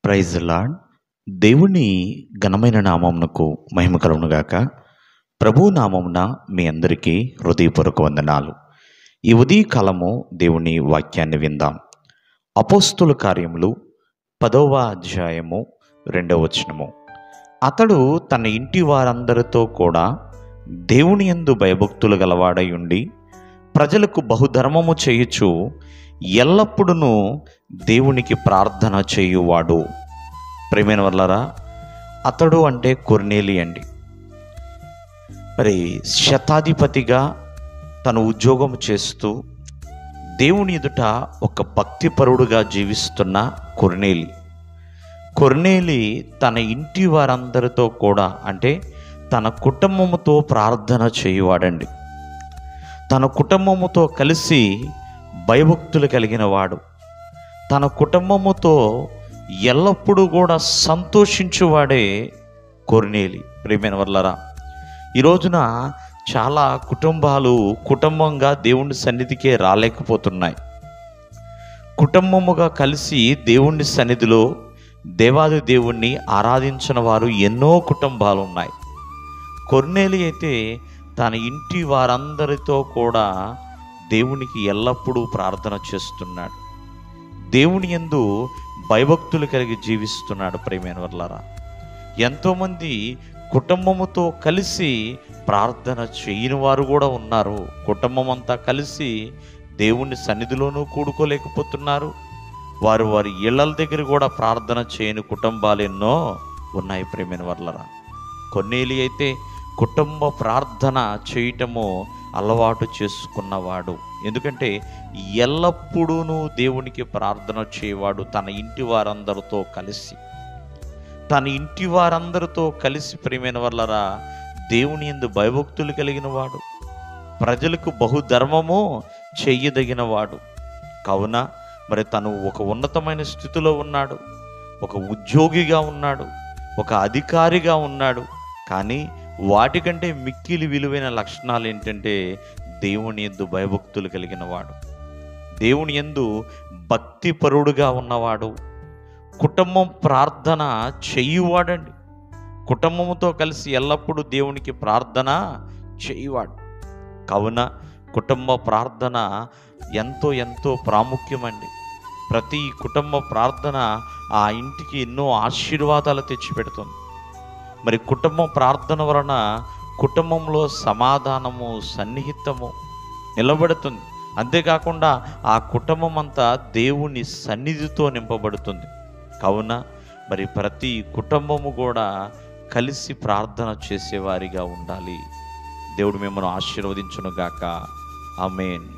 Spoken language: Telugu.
Praise lord. దేవుని ఘనమైన నామమునకు మహిమ కలుగునుగాక. ప్రభు నామమున మీ అందరికీ హృదయపూర్వక వందనాలు. ఈ ఉదయకాలము దేవుని వాక్యాన్ని విందాం. అపోస్తుల కార్యములు 10వ అధ్యాయము 2వ వచనము. అతడు తన ఇంటి వారందరితో కూడా దేవుని యందు భయభక్తులు గలవాడై ఉండి ప్రజలకు బహుధర్మము చేయుచు ఎల్లప్పుడూ దేవునికి ప్రార్థన చేయువాడు. ప్రియమైన వాళ్ళారా, అతడు అంటే కొర్నేలి అండి. మరి శతాధిపతిగా తను ఉద్యోగం చేస్తూ దేవుని ఎదుట ఒక భక్తిపరుడుగా జీవిస్తున్న కొర్నేలి తన ఇంటి వారందరితో కూడా అంటే తన కుటుంబముతో ప్రార్థన చేయువాడండి. తన కుటుంబముతో కలిసి భయభక్తులు కలిగిన వాడు, తన కుటుంబముతో ఎల్లప్పుడూ కూడా సంతోషించువాడే కొర్నేలి. ప్రియమైన వాళ్ళారా, ఈ రోజున చాలా కుటుంబాలు కుటుంబంగా దేవుని సన్నిధికే రాలేకపోతున్నాయి. కుటుంబముగా కలిసి దేవుని సన్నిధిలో దేవాది దేవుణ్ణి ఆరాధించిన వారు ఎన్నో కుటుంబాలు ఉన్నాయి. కొర్నేలి అయితే తన ఇంటి వారందరితో కూడా దేవునికి ఎల్లప్పుడూ ప్రార్థన చేస్తున్నాడు. దేవుని యందు భయభక్తులు కలిగి జీవిస్తున్నాడు. ప్రియమైన వాళ్ళారా, ఎంతోమంది కుటుంబముతో కలిసి ప్రార్థన చేయని వారు కూడా ఉన్నారు. కుటుంబం అంతా కలిసి దేవుని సన్నిధిలోనూ కూడుకోలేకపోతున్నారు. వారి ఇళ్ళ దగ్గర కూడా ప్రార్థన చేయని కుటుంబాలు ఎన్నో ఉన్నాయి. ప్రియమైన వాళ్ళారా, కొర్నేలి అయితే కుటుంబ ప్రార్థన చేయటము అలవాటు చేసుకున్నవాడు. ఎందుకంటే ఎల్లప్పుడూ దేవునికి ప్రార్థన చేయవాడు. తన ఇంటి వారందరితో కలిసి ప్రియమైన వాళ్ళరా దేవుని యందు భయభక్తులు కలిగిన వాడు, ప్రజలకు బహుధర్మము చెయ్యదగిన వాడు. కావున మరి తను ఒక ఉన్నతమైన స్థితిలో ఉన్నాడు, ఒక ఉద్యోగిగా ఉన్నాడు, ఒక అధికారిగా ఉన్నాడు. కానీ వాటికంటే మిక్కిలి విలువైన లక్షణాలు ఏంటంటే దేవుని యందు భయభక్తులు కలిగిన వాడు, దేవుని యందు భక్తిపరుడుగా ఉన్నవాడు, కుటుంబం ప్రార్థన చేయువాడండి. కుటుంబంతో కలిసి ఎల్లప్పుడూ దేవునికి ప్రార్థన చేయువాడు. కావున కుటుంబ ప్రార్థన ఎంతో ఎంతో ప్రాముఖ్యమండి. ప్రతి కుటుంబ ప్రార్థన ఆ ఇంటికి ఎన్నో ఆశీర్వాదాలు తెచ్చిపెడుతుంది. మరి కుటుంబ ప్రార్థన వలన కుటుంబంలో సమాధానము, సన్నిహితము నిలబడుతుంది. అంతేకాకుండా ఆ కుటుంబం అంతా దేవుని సన్నిధితో నింపబడుతుంది. కావున మరి ప్రతి కుటుంబము కూడా కలిసి ప్రార్థన చేసేవారిగా ఉండాలి. దేవుడు మిమ్మల్ని ఆశీర్వదించును గాక. ఆమేన్.